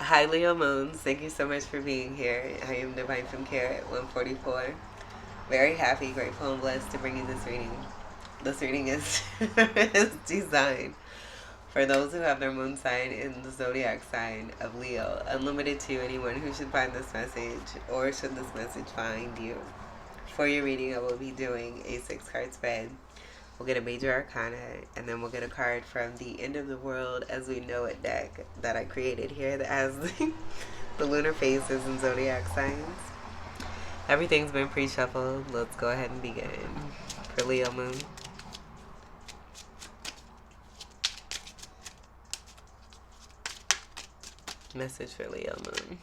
Hi, Leo Moons. Thank you so much for being here. I am Divine from Care at 144. Very happy, grateful, and blessed to bring you this reading. This reading is, is designed for those who have their moon sign in the zodiac sign of Leo, unlimited to anyone who should find this message or should this message find you. For your reading, I will be doing a 6 card spread. We'll get a major arcana, and then we'll get a card from the End of the World as We Know It deck that I created here that has the lunar phases and zodiac signs. Everything's been pre-shuffled. Let's go ahead and begin. For Leo Moon. Message for Leo Moon.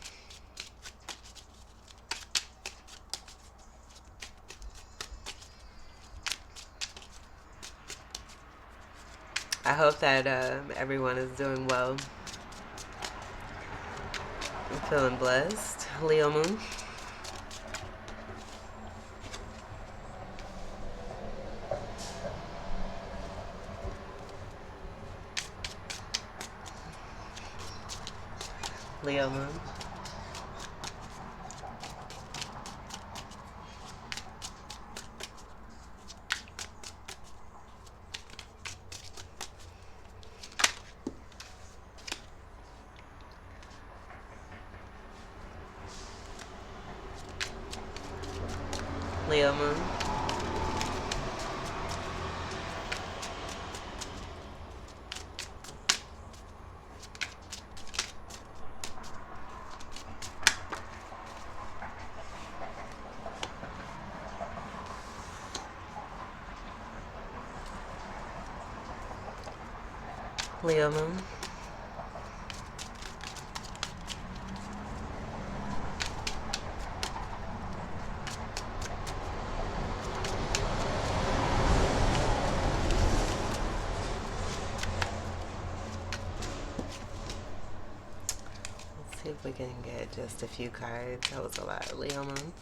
I hope that everyone is doing well. I'm feeling blessed. Leo Moon. Leo Moon. Leo Moon. Leo Moon. Let's see if we can get just a few cards. That was a lot. Leo Moon.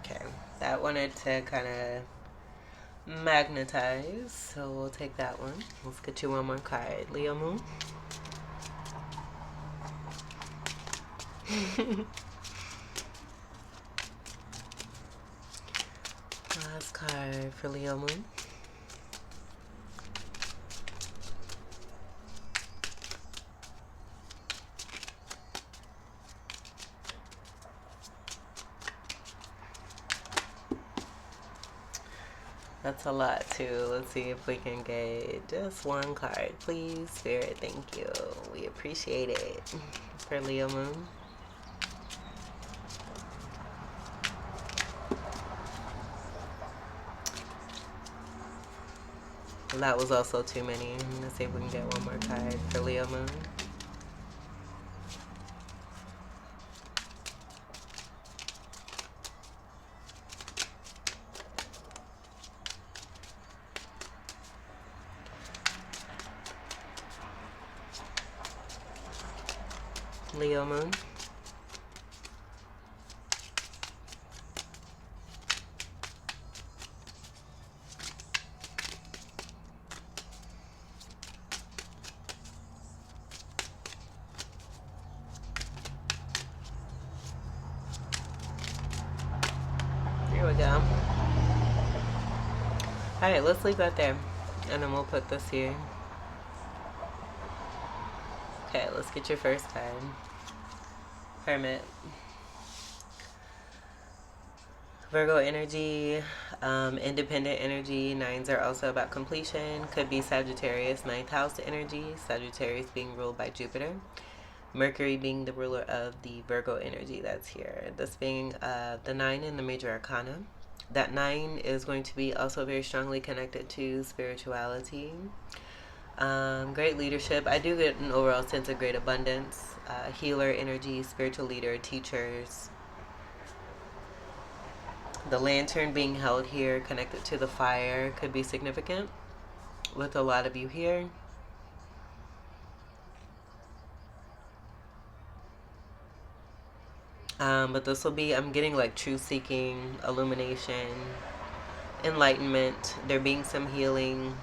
Okay, that wanted to kind of magnetize, so we'll take that one. Let's get you one more card. Leo Moon. Last card for Leo Moon. That's a lot too. Let's see if we can get just one card. Please, Spirit, thank you. We appreciate it. For Leo Moon. That was also too many. Let's see if we can get one more card for Leo Moon. Leo Moon. Here we go. Alright, let's leave that there. And then we'll put this here. Okay, let's get your first card. Hermit. Virgo energy, independent energy. 9s are also about completion. Could be Sagittarius, 9th house energy. Sagittarius being ruled by Jupiter. Mercury being the ruler of the Virgo energy that's here. This being the 9 in the major arcana. That 9 is going to be also very strongly connected to spirituality. Great leadership. I do get an overall sense of great abundance. Healer energy, spiritual leader, teachers. The lantern being held here, connected to the fire, could be significant with a lot of you here. But this will be, I'm getting like truth-seeking, illumination, enlightenment, there being some healing,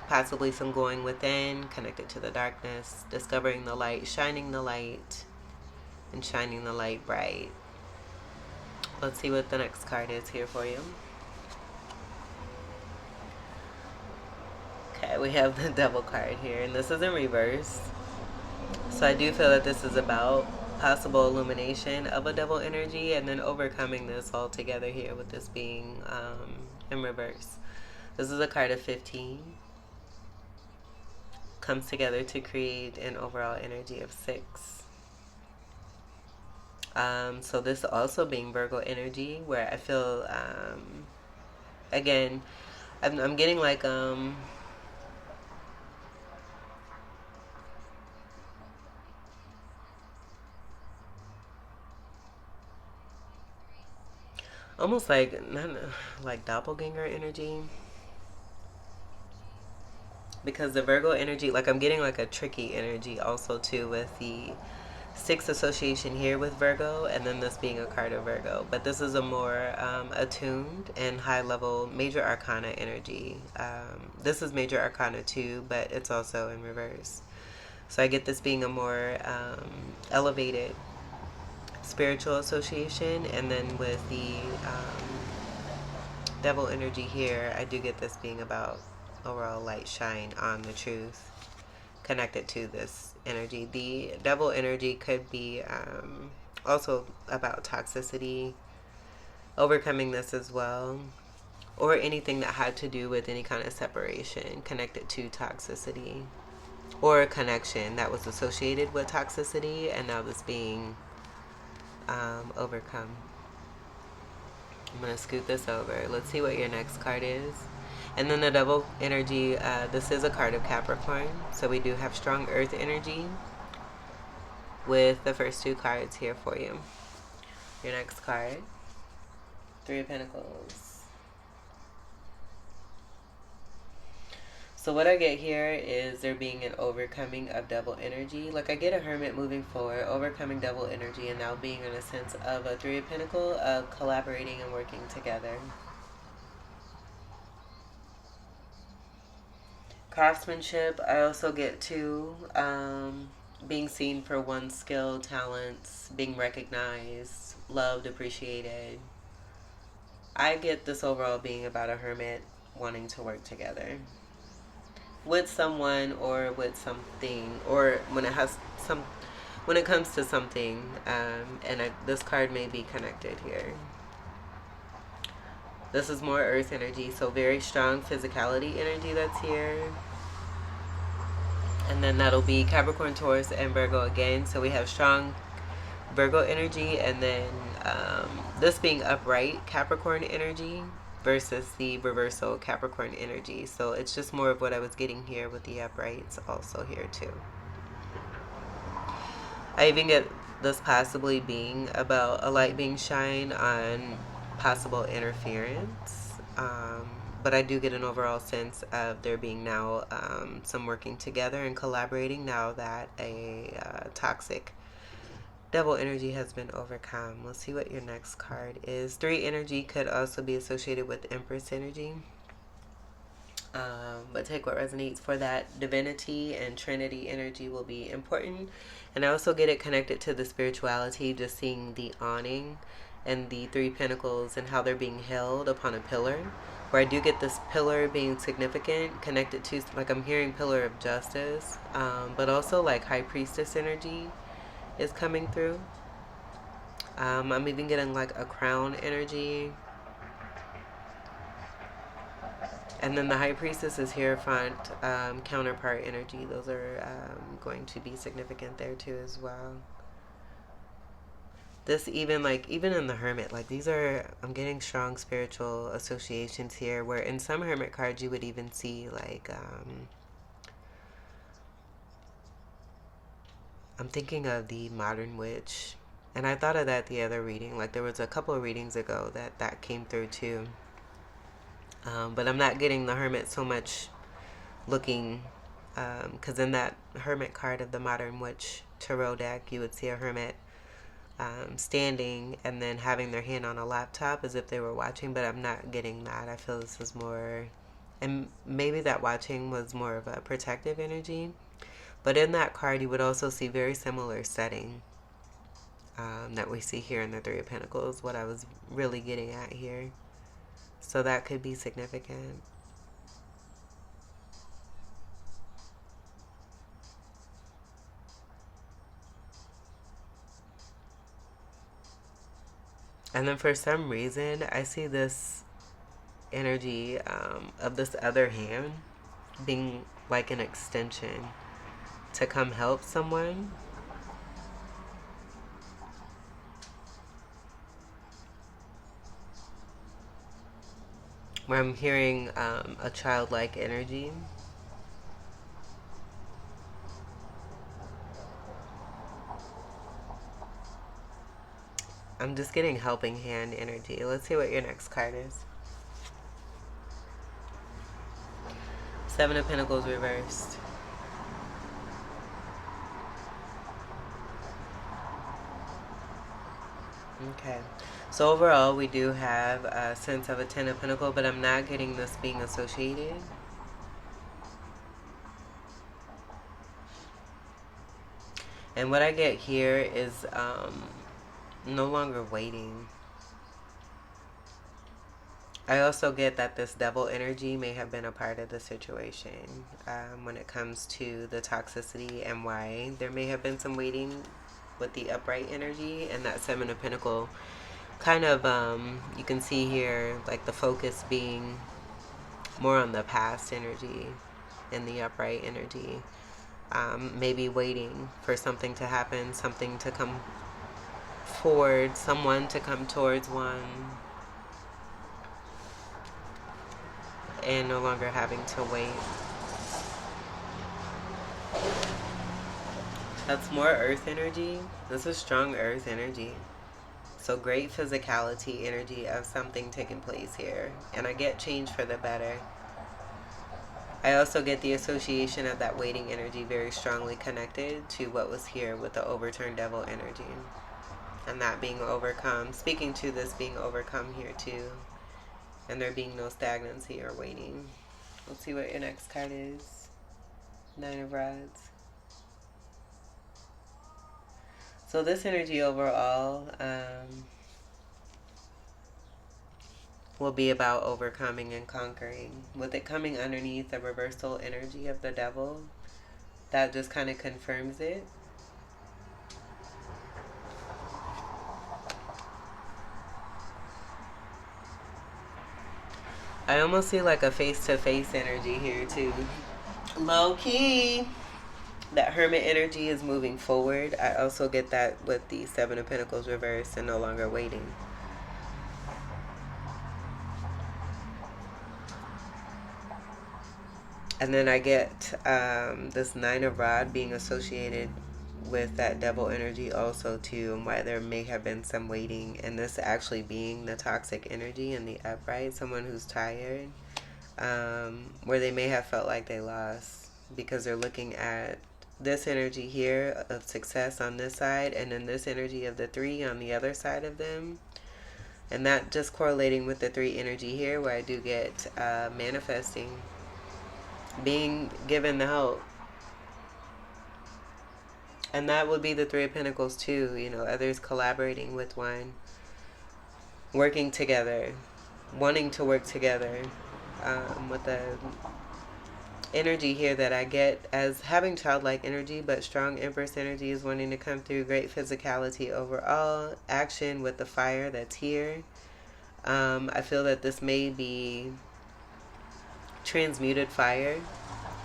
possibly some going within, connected to the darkness, discovering the light, and shining the light bright. Let's see what the next card is here for you. Okay, we have the Devil card here, and this is in reverse. So I do feel that this is about possible illumination of a double energy and then overcoming this all together here with this being in reverse. This is a card of 15. Comes together to create an overall energy of 6. So this also being Virgo energy, where I feel, again, I'm getting like, almost like, not like doppelganger energy. Because the Virgo energy, like I'm getting like a tricky energy also too with the 6 association here with Virgo, and then this being a card of Virgo. But this is a more attuned and high level major arcana energy. This is major arcana too, but it's also in reverse. So I get this being a more elevated spiritual association, and then with the devil energy here, I do get this being about overall light shine on the truth connected to this energy. The devil energy could be also about toxicity, overcoming this as well, or anything that had to do with any kind of separation connected to toxicity, or a connection that was associated with toxicity, and now this being overcome. I'm going to scoot this over. Let's see what your next card is. And then the double energy, this is a card of Capricorn. So we do have strong earth energy with the first 2 cards here for you. Your next card, 3 of Pentacles. So what I get here is there being an overcoming of double energy. Like I get a Hermit moving forward, overcoming double energy, and now being in a sense of a 3 of Pentacles of collaborating and working together. Craftsmanship, I also get to being seen for one's skill, talents, being recognized, loved, appreciated. I get this overall being about a hermit wanting to work together with someone or with something, or when it comes to something, this card may be connected here. This is more earth energy, so very strong physicality energy that's here. And then that'll be Capricorn, Taurus, and Virgo again. So we have strong Virgo energy, and then this being upright Capricorn energy versus the reversal Capricorn energy. So it's just more of what I was getting here with the uprights also here too. I even get this possibly being about a light being shined on possible interference. But I do get an overall sense of there being now some working together and collaborating now that a toxic devil energy has been overcome. We'll see what your next card is. 3 energy could also be associated with Empress energy. But take what resonates for that. Divinity and Trinity energy will be important. And I also get it connected to the spirituality, just seeing the awning and the 3 pentacles and how they're being held upon a pillar. Where I do get this pillar being significant, connected to, like I'm hearing pillar of justice, but also like high priestess energy is coming through. I'm even getting like a crown energy. And then the high priestess is Hierophant, counterpart energy. Those are going to be significant there too as well. This even in the hermit, like these are, I'm getting strong spiritual associations here, where in some hermit cards you would even see like I'm thinking of the modern witch, and I thought of that the other reading. Like there was a couple of readings ago that came through too. But I'm not getting the hermit so much looking, because in that hermit card of the modern witch tarot deck, you would see a hermit standing and then having their hand on a laptop as if they were watching, but I'm not getting that. I feel this is more, and maybe that watching was more of a protective energy. But in that card, you would also see very similar setting that we see here in the Three of Pentacles, what I was really getting at here. So that could be significant. And then for some reason, I see this energy of this other hand being like an extension to come help someone. Where I'm hearing a childlike energy. I'm just getting helping hand energy. Let's see what your next card is. Seven of Pentacles reversed. Okay. So overall, we do have a sense of a Ten of Pentacles, but I'm not getting this being associated. And what I get here is no longer waiting. I also get that this devil energy may have been a part of the situation when it comes to the toxicity and why there may have been some waiting with the upright energy and that Seven of Pentacles. Kind of, you can see here, like the focus being more on the past energy and the upright energy. Maybe waiting for something to happen, something to come forward, someone to come towards one, and no longer having to wait. That's more earth energy. This is strong earth energy. So great physicality energy of something taking place here. And I get change for the better. I also get the association of that waiting energy very strongly connected to what was here with the overturned devil energy. And that being overcome, speaking to this being overcome here too. And there being no stagnancy or waiting. Let's see what your next card is. Nine of Rods. So this energy overall will be about overcoming and conquering. With it coming underneath the reversal energy of the devil, that just kind of confirms it. I almost see like a face-to-face energy here too. Low key. That Hermit energy is moving forward. I also get that with the Seven of Pentacles reversed and no longer waiting. And then I get this Nine of Rod being associated with that devil energy also too, and why there may have been some waiting, and this actually being the toxic energy in the upright, someone who's tired, where they may have felt like they lost because they're looking at this energy here of success on this side, and then this energy of the three on the other side of them. And that just correlating with the three energy here, where I do get manifesting, being given the help. And that would be the Three of Pentacles too, you know, others collaborating with one, working together, wanting to work together, with the energy here that I get as having childlike energy, but strong Empress energy is wanting to come through. Great physicality overall, action with the fire that's here. I feel that this may be transmuted fire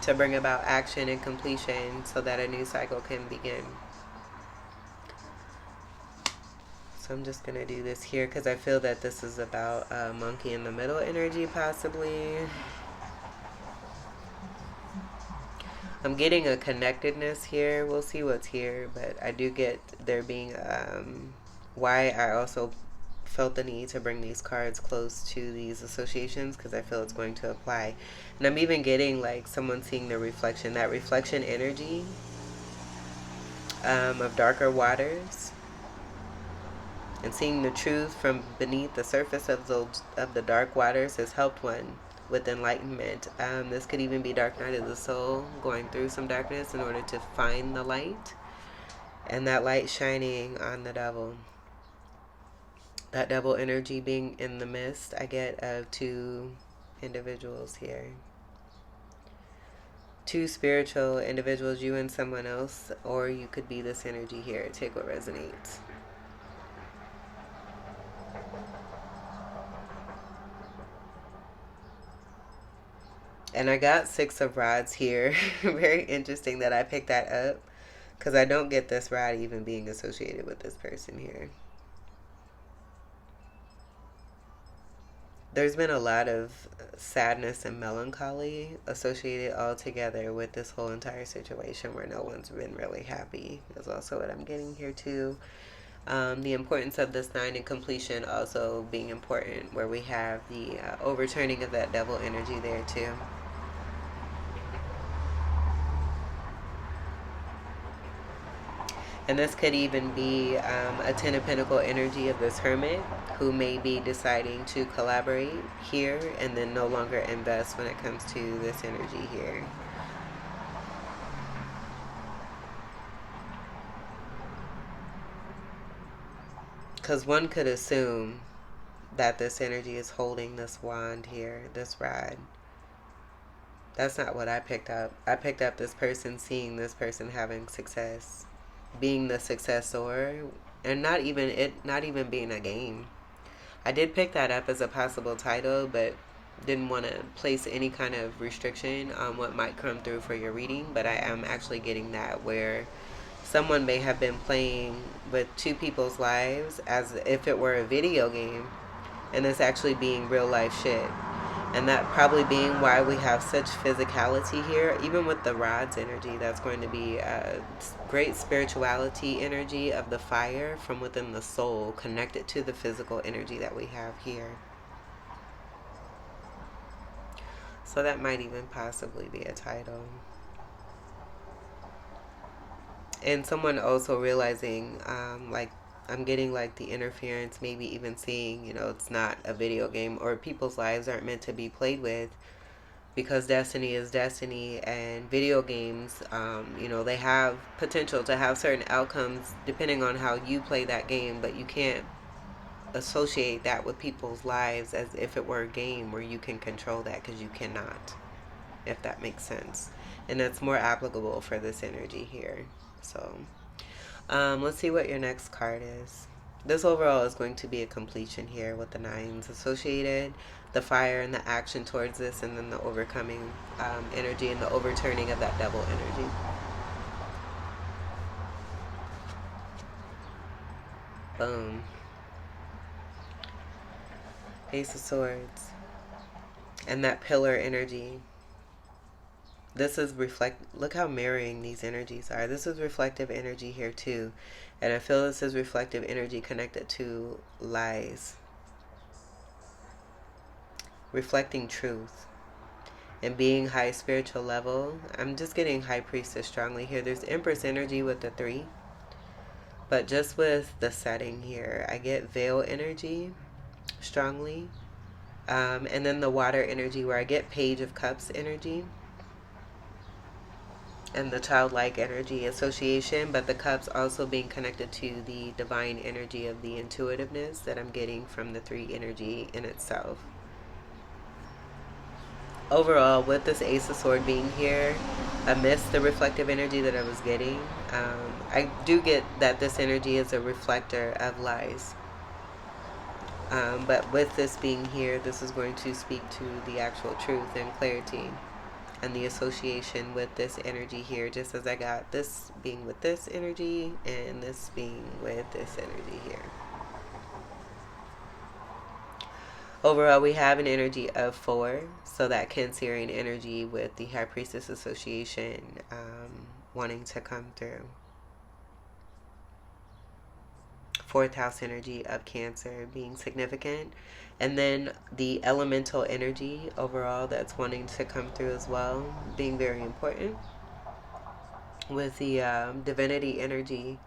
to bring about action and completion so that a new cycle can begin. So I'm just going to do this here because I feel that this is about monkey in the middle energy possibly. I'm getting a connectedness here. We'll see what's here, but I do get there being why I also felt the need to bring these cards close to these associations, because I feel it's going to apply. And I'm even getting like someone seeing the reflection, that reflection energy of darker waters. And seeing the truth from beneath the surface of the dark waters has helped one with enlightenment. This could even be dark night of the soul, going through some darkness in order to find the light, and that light shining on the devil. That devil energy being in the midst, I get of two individuals here. Two spiritual individuals, you and someone else, or you could be this energy here. Take what resonates. And I got 6 of Rods here. Very interesting that I picked that up, because I don't get this rod even being associated with this person here. There's been a lot of sadness and melancholy associated all together with this whole entire situation, where no one's been really happy, is also what I'm getting here too. The importance of this 9 and completion also being important, where we have the overturning of that devil energy there too. And this could even be a 10 of Pentacle energy of this Hermit, who may be deciding to collaborate here and then no longer invest when it comes to this energy here. Because one could assume that this energy is holding this wand here, this rod. That's not what I picked up. I picked up this person seeing this person having success, being the successor, and not even being a game. I did pick that up as a possible title, but didn't want to place any kind of restriction on what might come through for your reading. But I am actually getting that, where someone may have been playing with two people's lives as if it were a video game, and it's actually being real life shit. And that probably being why we have such physicality here. Even with the Rods energy, that's going to be a great spirituality energy of the fire from within the soul, connected to the physical energy that we have here. So that might even possibly be a title. And someone also realizing, like, I'm getting like the interference, maybe even seeing, it's not a video game, or people's lives aren't meant to be played with, because destiny is destiny, and video games, they have potential to have certain outcomes depending on how you play that game, but you can't associate that with people's lives as if it were a game where you can control that, because you cannot, if that makes sense. And that's more applicable for this energy here. So let's see what your next card is. This overall is going to be a completion here with the 9s associated, the fire and the action towards this, and then the overcoming energy and the overturning of that devil energy. Boom. Ace of Swords. And that pillar energy. This is look how mirroring these energies are. This is reflective energy here too. And I feel this is reflective energy connected to lies. Reflecting truth. And being high spiritual level. I'm just getting High Priestess strongly here. There's Empress energy with the 3. But just with the setting here, I get veil energy strongly. And then the water energy, where I get Page of Cups energy. And the childlike energy association, but the cups also being connected to the divine energy of the intuitiveness that I'm getting from the 3 energy in itself. Overall, with this Ace of Swords being here, amidst the reflective energy that I was getting, I do get that this energy is a reflector of lies. But with this being here, this is going to speak to the actual truth and clarity, and the association with this energy here, just as I got this being with this energy and this being with this energy here. Overall, we have an energy of 4, so that Cancerian energy with the High Priestess association wanting to come through. 4th house energy of Cancer being significant. And then the elemental energy overall that's wanting to come through as well, being very important. With the divinity energy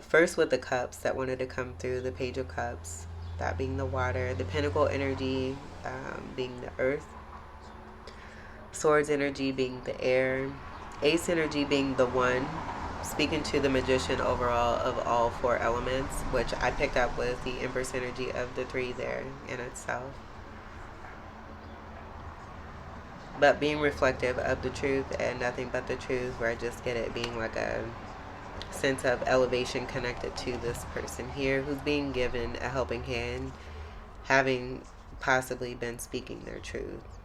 First with the cups that wanted to come through, the Page of Cups, that being the water, the Pentacle energy being the earth, Swords energy being the air, Ace energy being the one, speaking to the magician overall of all four elements, which I picked up with the Empress energy of the three there in itself. But being reflective of the truth and nothing but the truth, where I just get it being like a sense of elevation connected to this person here who's being given a helping hand, having possibly been speaking their truth.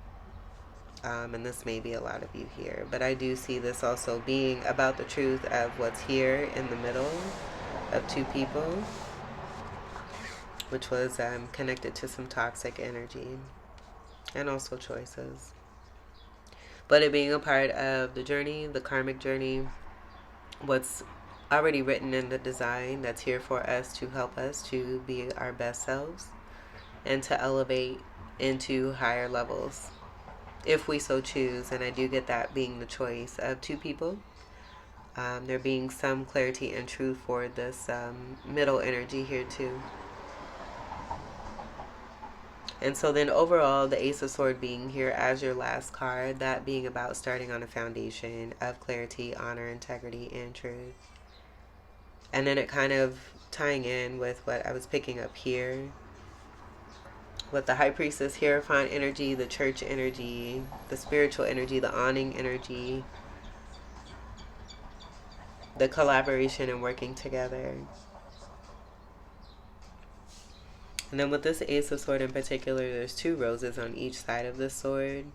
And this may be a lot of you here, but I do see this also being about the truth of what's here in the middle of two people, which was connected to some toxic energy and also choices. But it being a part of the journey, the karmic journey, what's already written in the design that's here for us to help us to be our best selves and to elevate into higher levels if we so choose. And I do get that being the choice of two people. There being some clarity and truth for this middle energy here too. And so then overall, the Ace of Swords being here as your last card, that being about starting on a foundation of clarity, honor, integrity, and truth. And then it kind of tying in with what I was picking up here with the High Priestess, Hierophant energy, the church energy, the spiritual energy, the awning energy, the collaboration and working together. And then with this Ace of Swords in particular, there's two roses on each side of the sword,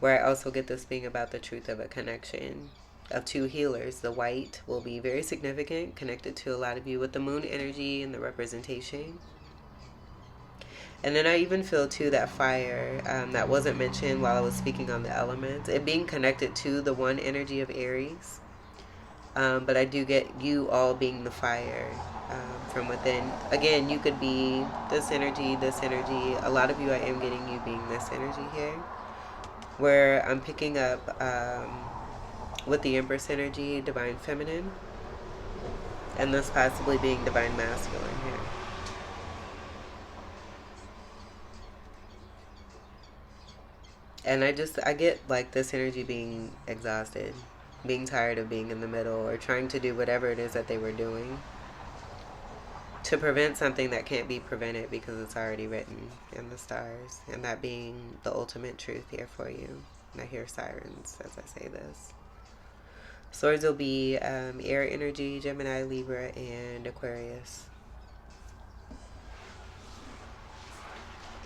where I also get this being about the truth of a connection of two healers. The white will be very significant, connected to a lot of you with the moon energy and the representation. And then I even feel too that fire that wasn't mentioned while I was speaking on the elements, it being connected to the one energy of Aries. But I do get you all being the fire from within. Again, you could be this energy, this energy. A lot of you, I am getting you being this energy here, where I'm picking up with the Empress energy, divine feminine, and this possibly being divine masculine here. And I get like this energy being exhausted, being tired of being in the middle or trying to do whatever it is that they were doing to prevent something that can't be prevented because it's already written in the stars. And that being the ultimate truth here for you. And I hear sirens as I say this. Swords will be air energy, Gemini, Libra, and Aquarius.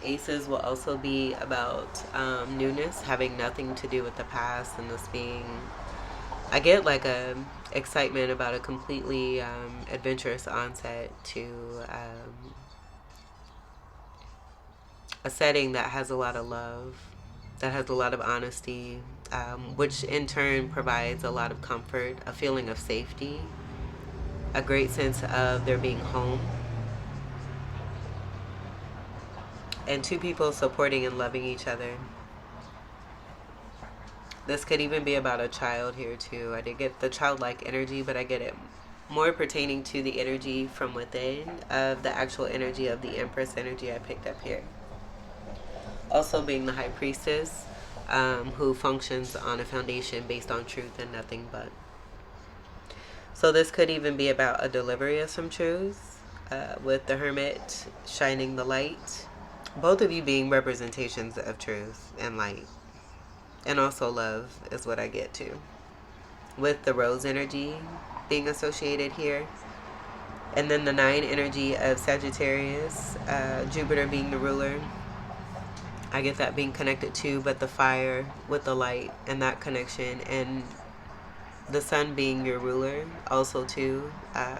Aces will also be about newness, having nothing to do with the past, and this being, I get like a excitement about a completely adventurous onset to a setting that has a lot of love, that has a lot of honesty, which in turn provides a lot of comfort, a feeling of safety, a great sense of there being home. And two people supporting and loving each other. This could even be about a child here too. I did get the childlike energy, but I get it more pertaining to the energy from within of the actual energy of the Empress energy I picked up here. Also being the High Priestess, who functions on a foundation based on truth and nothing but. So this could even be about a delivery of some truth, with the Hermit shining the light. Both of you being representations of truth and light. And also love is what I get to. With the Rose energy being associated here. And then the 9 energy of Sagittarius, Jupiter being the ruler. I get that being connected to, but the fire with the light and that connection. And the Sun being your ruler also too.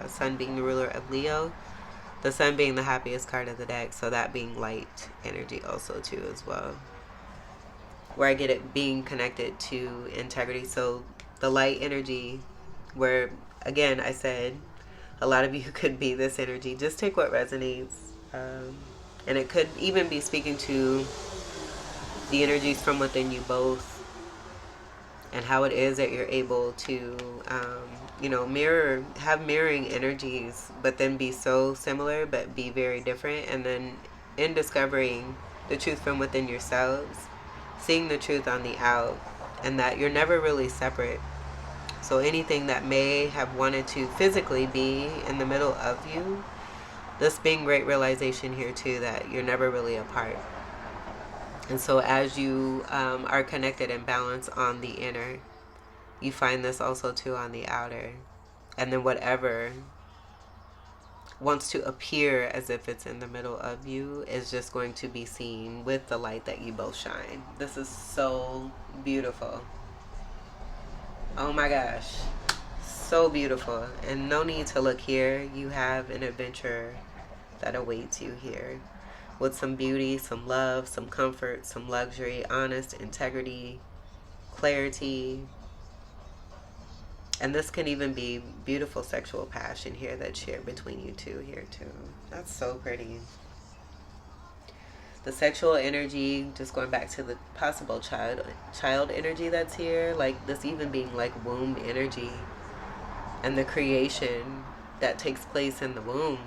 Sun being the ruler of Leo. The Sun being the happiest card of the deck, so that being light energy also too as well. Where I get it being connected to integrity. So the light energy, where again I said a lot of you could be this energy. Just take what resonates. And it could even be speaking to the energies from within you both. And how it is that you're able to have mirroring energies, but then be so similar, but be very different. And then in discovering the truth from within yourselves, seeing the truth on the out, and that you're never really separate. So anything that may have wanted to physically be in the middle of you, this being great realization here too, that you're never really apart. And so as you are connected and balanced on the inner, you find this also too on the outer. And then whatever wants to appear as if it's in the middle of you is just going to be seen with the light that you both shine. This is so beautiful. Oh my gosh. So beautiful. And no need to look here. You have an adventure that awaits you here, with some beauty, some love, some comfort, some luxury, honest, integrity, clarity. And this can even be beautiful sexual passion here that's shared between you two here too. That's so pretty. The sexual energy, just going back to the possible child energy that's here, like this even being like womb energy, and the creation that takes place in the womb,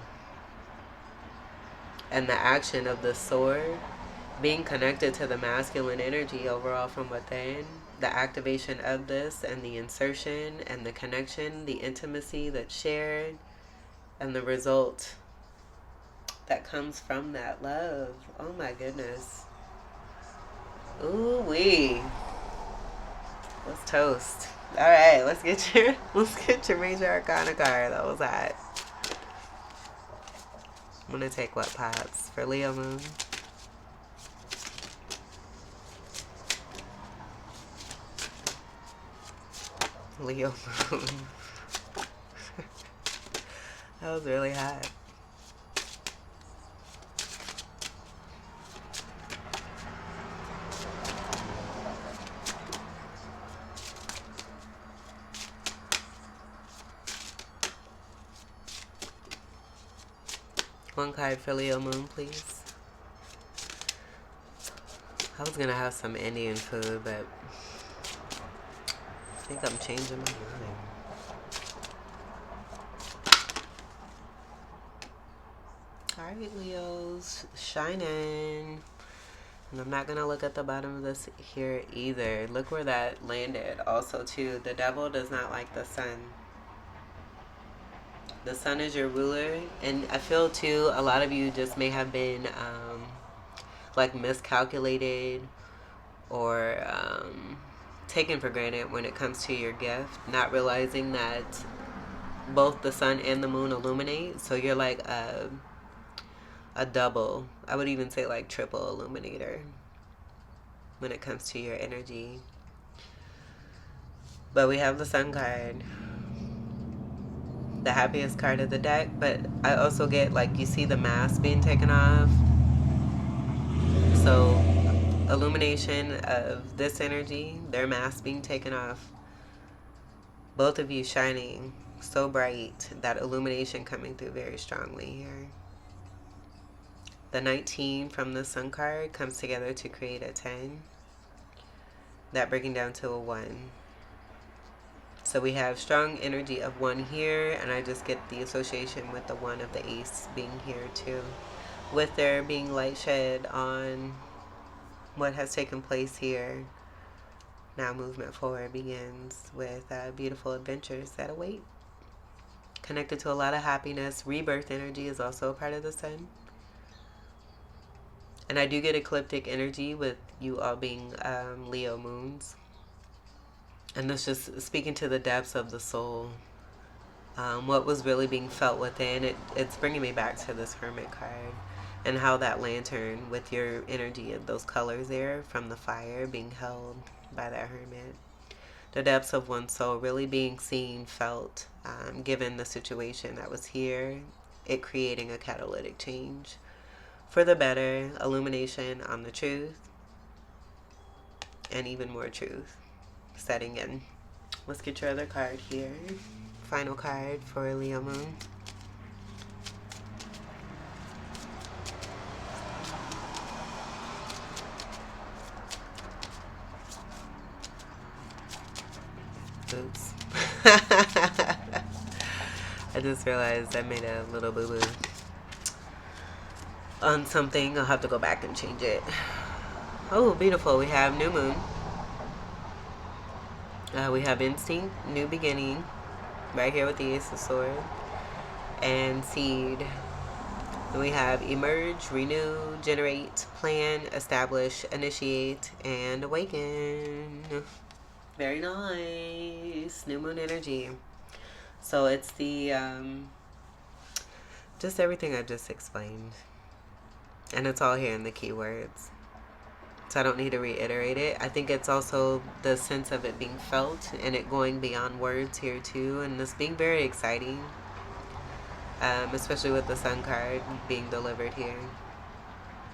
and the action of the sword being connected to the masculine energy overall from within, the activation of this and the insertion and the connection, the intimacy that's shared, and the result that comes from that love. Oh my goodness. Ooh wee. Let's toast. All right, let's get your major arcana card. That was hot. I'm gonna take what pops for Leo Moon. Leo Moon. That was really hot. One card for Leo Moon, please. I was gonna have some Indian food, but I think I'm changing my mind. Alright, Leos, shining. And I'm not gonna look at the bottom of this here either. Look where that landed. Also, too, the devil does not like the sun. The sun is your ruler, and I feel too a lot of you just may have been like miscalculated or taken for granted when it comes to your gift, not realizing that both the sun and the moon illuminate. So you're like a double, I would even say like triple illuminator when it comes to your energy. But we have the sun card, the happiest card of the deck, but I also get like, you see the mask being taken off. So illumination of this energy, their mask being taken off, both of you shining so bright, that illumination coming through very strongly here. The 19 from the sun card comes together to create a 10, that breaking down to a 1. So we have strong energy of 1 here, and I just get the association with the 1 of the ace being here too, with there being light shed on what has taken place here. Now movement forward begins with beautiful adventures that await. Connected to a lot of happiness. Rebirth energy is also a part of the sun. And I do get ecliptic energy with you all being Leo moons. And this just speaking to the depths of the soul. What was really being felt within. It's bringing me back to this Hermit card. And how that lantern with your energy of those colors there from the fire being held by that Hermit. The depths of one's soul really being seen, felt, given the situation that was here. It creating a catalytic change for the better, illumination on the truth, and even more truth setting in. Let's get your other card here. Final card for Leo Moon. Oops. just realized I made a little boo-boo on something. I'll have to go back and change it. Oh, beautiful. We have new moon. We have instinct, new beginning, right here with the Ace of Swords, and seed. We have emerge, renew, generate, plan, establish, initiate, and awaken. Very nice. New moon energy. So it's the, just everything I just explained. And it's all here in the keywords. So I don't need to reiterate it. I think it's also the sense of it being felt and it going beyond words here too. And this being very exciting. Especially with the Sun card being delivered here.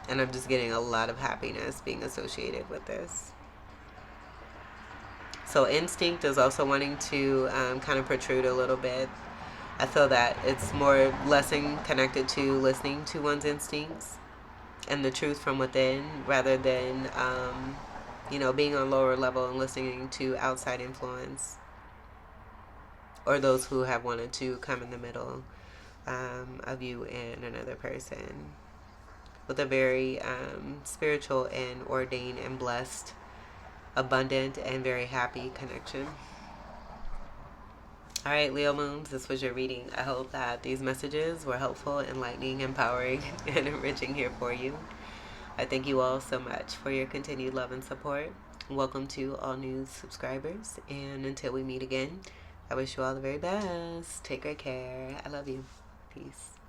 And I'm just getting a lot of happiness being associated with this. So instinct is also wanting to kind of protrude a little bit. I feel that it's more lesson connected to listening to one's instincts and the truth from within, rather than being on lower level and listening to outside influence or those who have wanted to come in the middle of you and another person, with a very spiritual and ordained and blessed, abundant and very happy connection. All right, Leo Moons, this was your reading. I hope that these messages were helpful, enlightening, empowering, and enriching here for you. I thank you all so much for your continued love and support. Welcome to all new subscribers. And until we meet again, I wish you all the very best. Take great care. I love you. Peace.